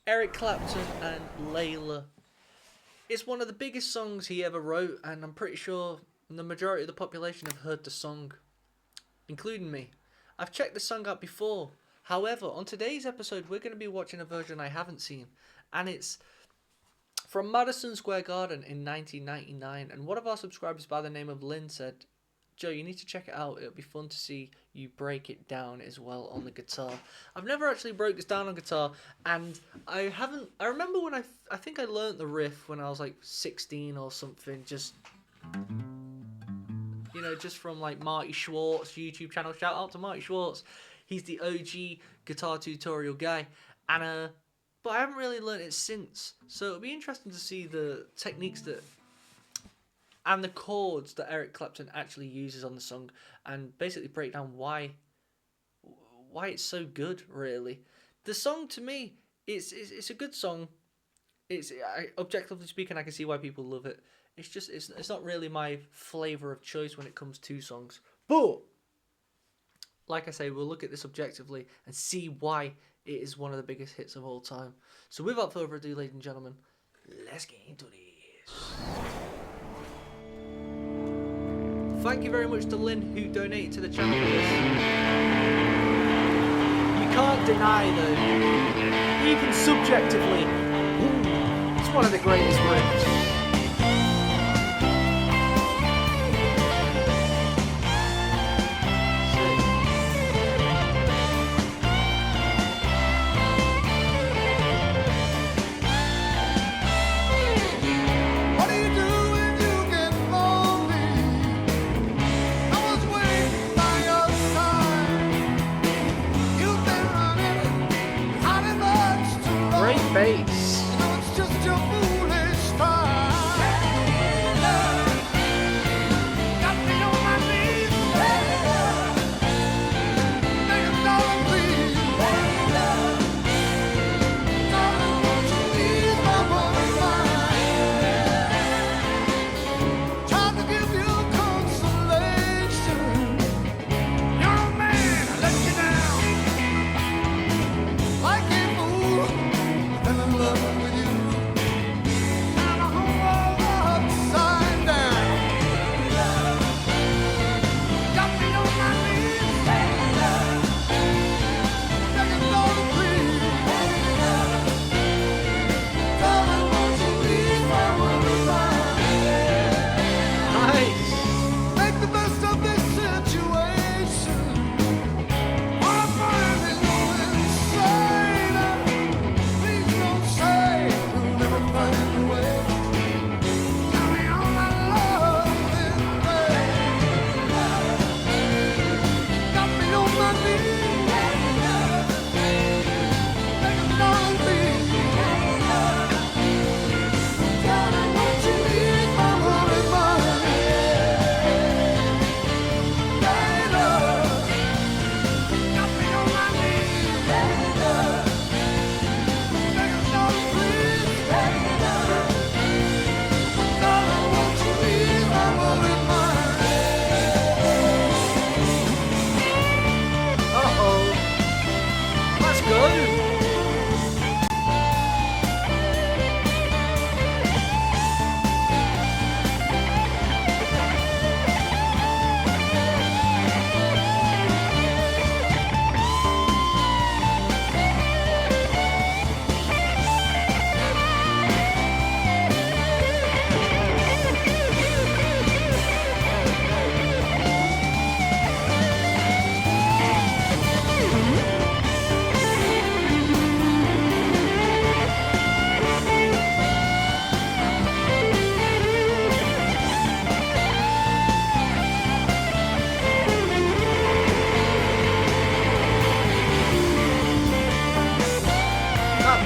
Eric Clapton and Layla. It's one of the biggest songs he ever wrote, and I'm pretty sure the majority of the population have heard the song, including me. I've checked the song out before. However, on today's episode, we're going to be watching a version I haven't seen, and it's from Madison Square Garden in 1999. And one of our subscribers by the name of Lynn said, Joe, you need to check it out. It'll be fun to see you break it down as well on the guitar. I've never actually broke this down on guitar, and I remember when I think I learnt the riff when I was like 16 or something, just from like Marty Schwartz YouTube channel. Shout out to Marty Schwartz. He's the OG guitar tutorial guy, and but I haven't really learnt it since. So it'll be interesting to see the techniques and the chords that Eric Clapton actually uses on the song, and basically break down why it's so good. Really, the song to me, it's a good song. Objectively speaking, I can see why people love it. It's just it's not really my flavor of choice when it comes to songs. But like I say, we'll look at this objectively and see why it is one of the biggest hits of all time. So without further ado, ladies and gentlemen, let's get into this. Thank you very much to Lynn, who donated to the channel for this. You can't deny, though, even subjectively, it's one of the greatest riffs. Bass. It's just your foolish style. Got me on my knees. Nigga, darling, please. Darling, won't you ease my worried mind? Trying to give you consolation. You're a man, I let you down. Like a fool. In love with you, and a whole world upside down. Got me on my knees, begging Lord please. Darling, won't you ease my worried mind? Nice. Make the best of this situation. My mind is going insane.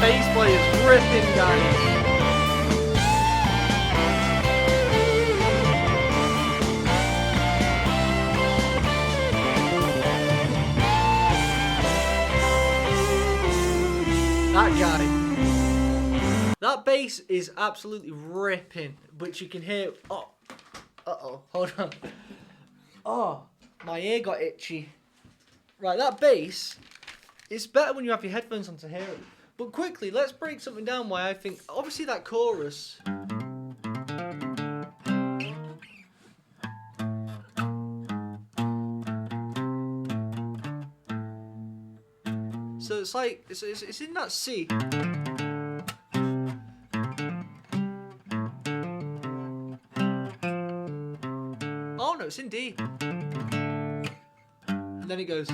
Bass play is ripping, guys. That guy. That bass is absolutely ripping, but you can hear. Oh, hold on. Oh, my ear got itchy. Right, that bass. It's better when you have your headphones on to hear it. But quickly, let's break something down why I think, obviously that chorus. So it's like, it's in that C. Oh no, it's in D. And then it goes.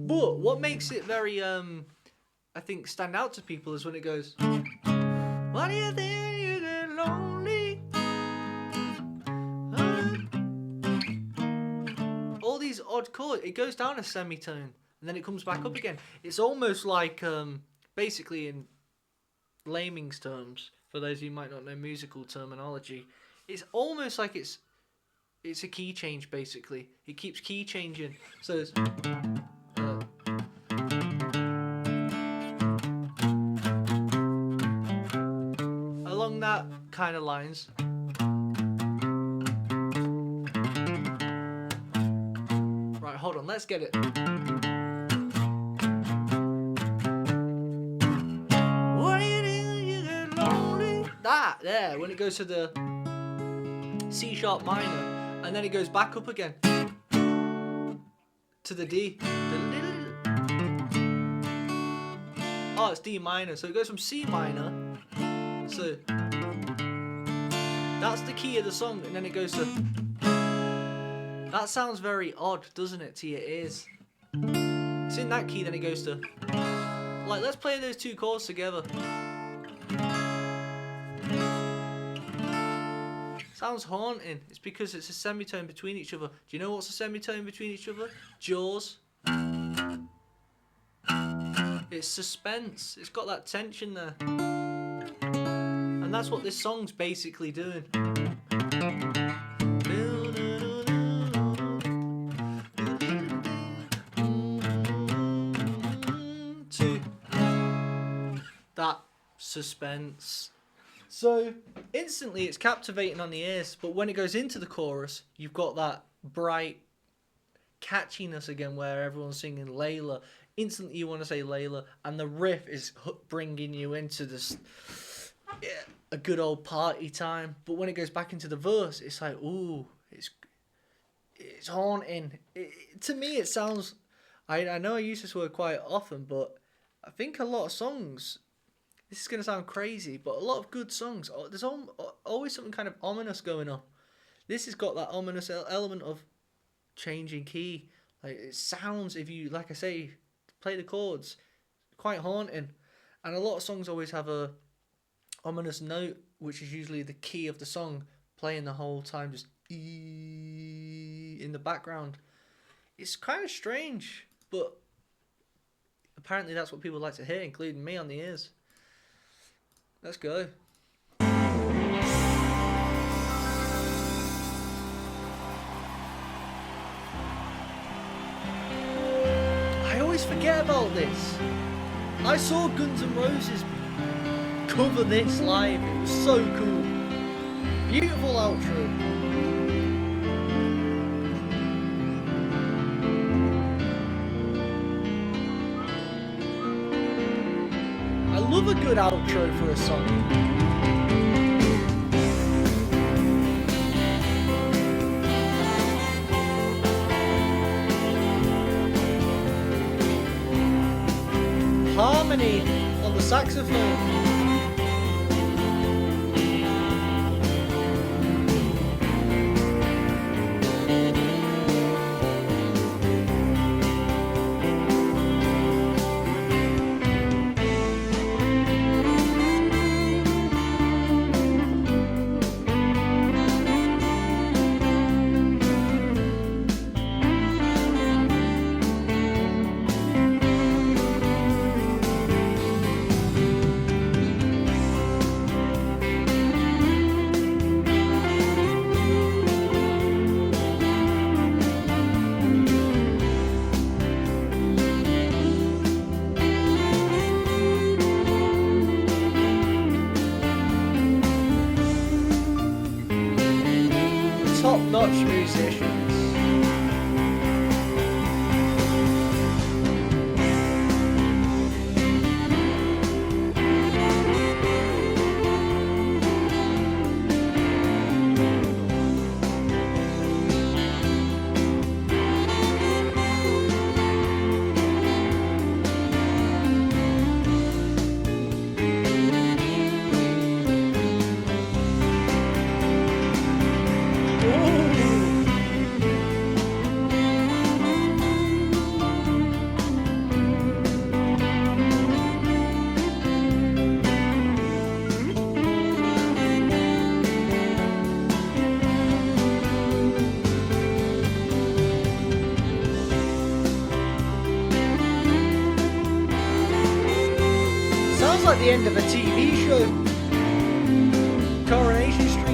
But what makes it very, I think, stand out to people is when it goes, "What do you think you get lonely?" All these odd chords. It goes down a semitone and then it comes back up again. It's almost like, basically in layman's terms, for those who might not know musical terminology, it's almost like it's a key change. Basically, it keeps key changing. So it's, along that kind of lines. Right, hold on, let's get it. What do you do? You get lonely. That there, when it goes to the C sharp minor, and then it goes back up again to the D. Oh, it's D minor, so it goes from C minor. So that's the key of the song, and then it goes to. That sounds very odd, doesn't it, to your ears? It's in that key, then it goes to. Like, let's play those two chords together. Sounds haunting. It's because it's a semitone between each other. Do you know what's a semitone between each other? Jaws. It's suspense. It's got that tension there. And that's what this song's basically doing. To that suspense. So instantly it's captivating on the ears, but when it goes into the chorus, you've got that bright catchiness again where everyone's singing Layla. Instantly you want to say Layla, and the riff is bringing you into this, a good old party time. But when it goes back into the verse, it's like, ooh, it's haunting. To me, it sounds. I know I use this word quite often, but I think a lot of songs. This is gonna sound crazy, but a lot of good songs. There's always something kind of ominous going on. This has got that ominous element of changing key. Like, it sounds, if you, like I say, play the chords, quite haunting. And a lot of songs always have a ominous note, which is usually the key of the song, playing the whole time, just in the background. It's kind of strange, but apparently that's what people like to hear, including me on the ears. Let's go. I always forget about this. I saw Guns N' Roses cover this live. It was so cool. Beautiful outro. I love a good outro for a song. Harmony on the saxophone. such musicians. Sounds like the end of a TV show. Coronation Street.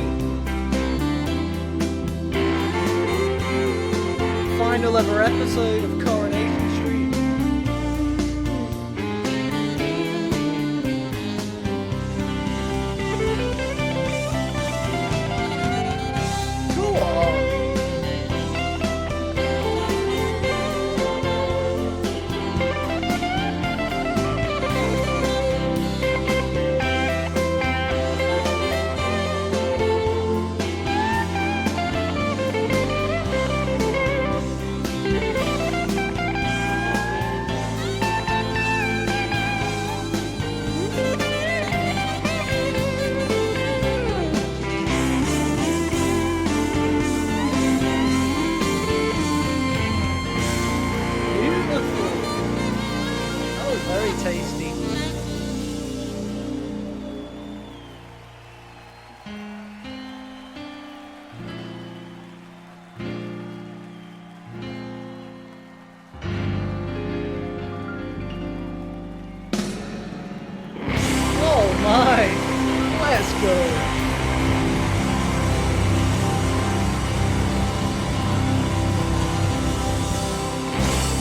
Final ever episode of Coronation Street. Go on. Very tasty. Oh my! Let's go!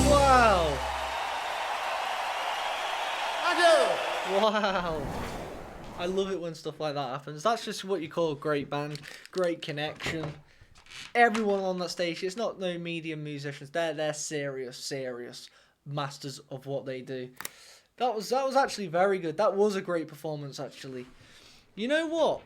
Wow! Wow. I love it when stuff like that happens. That's just what you call a great band, great connection. Everyone on that stage, it's not no medium musicians. They're serious masters of what they do. That was actually very good. That was a great performance actually. You know what?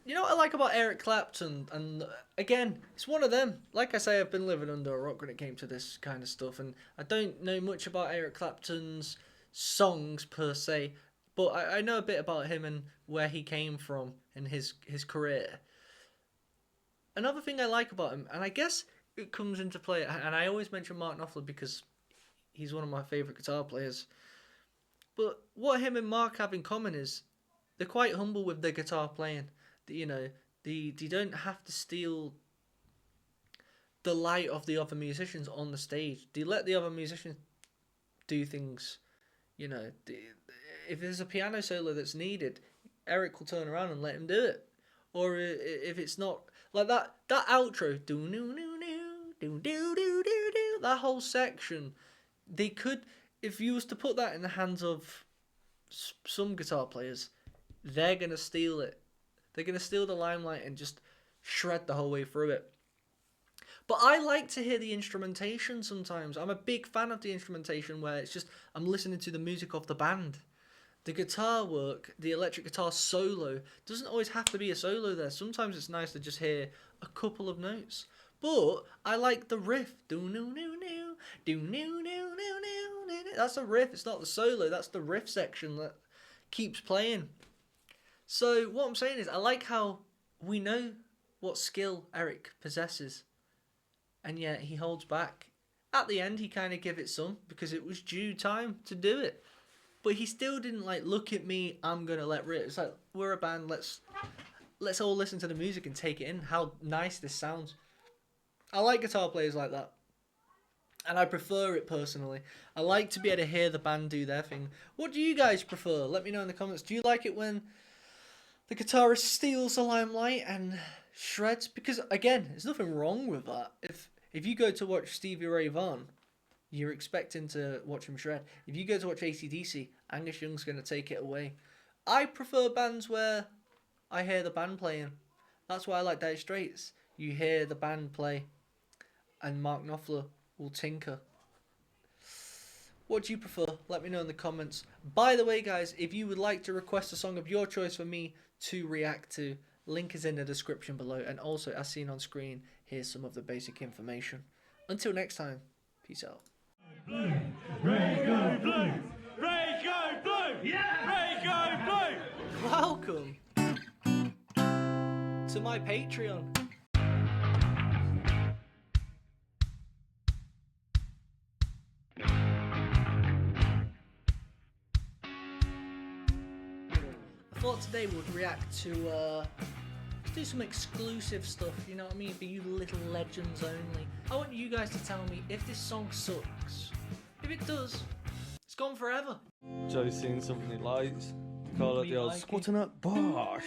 You know what I like about Eric Clapton, and again, it's one of them. Like I say, I've been living under a rock when it came to this kind of stuff, and I don't know much about Eric Clapton's songs per se, but I know a bit about him and where he came from in his career. Another thing I like about him, and I guess it comes into play, and I always mention Mark Knopfler because he's one of my favourite guitar players, but what him and Mark have in common is they're quite humble with their guitar playing. You know, they don't have to steal the light of the other musicians on the stage. They let the other musicians do things. You know, if there's a piano solo that's needed, Eric will turn around and let him do it. Or if it's not like that outro, that whole section, they could, if you was to put that in the hands of some guitar players, they're gonna steal it. They're gonna steal the limelight and just shred the whole way through it. But I like to hear the instrumentation sometimes. I'm a big fan of the instrumentation where it's just, I'm listening to the music of the band. The guitar work, the electric guitar solo, doesn't always have to be a solo there. Sometimes it's nice to just hear a couple of notes. But I like the riff. That's a riff, it's not the solo, that's the riff section that keeps playing. So what I'm saying is, I like how we know what skill Eric possesses, and yet he holds back. At the end, he kind of gave it some, because it was due time to do it. But he still didn't like, look at me, I'm going to let rip. It's like, we're a band, let's all listen to the music and take it in, how nice this sounds. I like guitar players like that. And I prefer it personally. I like to be able to hear the band do their thing. What do you guys prefer? Let me know in the comments. Do you like it when the guitarist steals the limelight and shreds? Because again, there's nothing wrong with that. If you go to watch Stevie Ray Vaughan, you're expecting to watch him shred. If you go to watch AC/DC, Angus Young's going to take it away. I prefer bands where I hear the band playing. That's why I like Dire Straits. you hear the band play and Mark Knopfler will tinker. What do you prefer? Let me know in the comments. By the way, guys, if you would like to request a song of your choice for me to react to, link is in the description below. And also, as seen on screen, here's some of the basic information. Until next time, peace out. Blue, Raygo blue, Raygo blue, yeah, Raygo blue. Welcome to my Patreon. I thought today we'd react to let's do some exclusive stuff, you know what I mean, for you little legends only. I want you guys to tell me if this song sucks. If it does, it's gone forever. Joe's seen something he likes. Call it Me the old like it. squatting up bosh.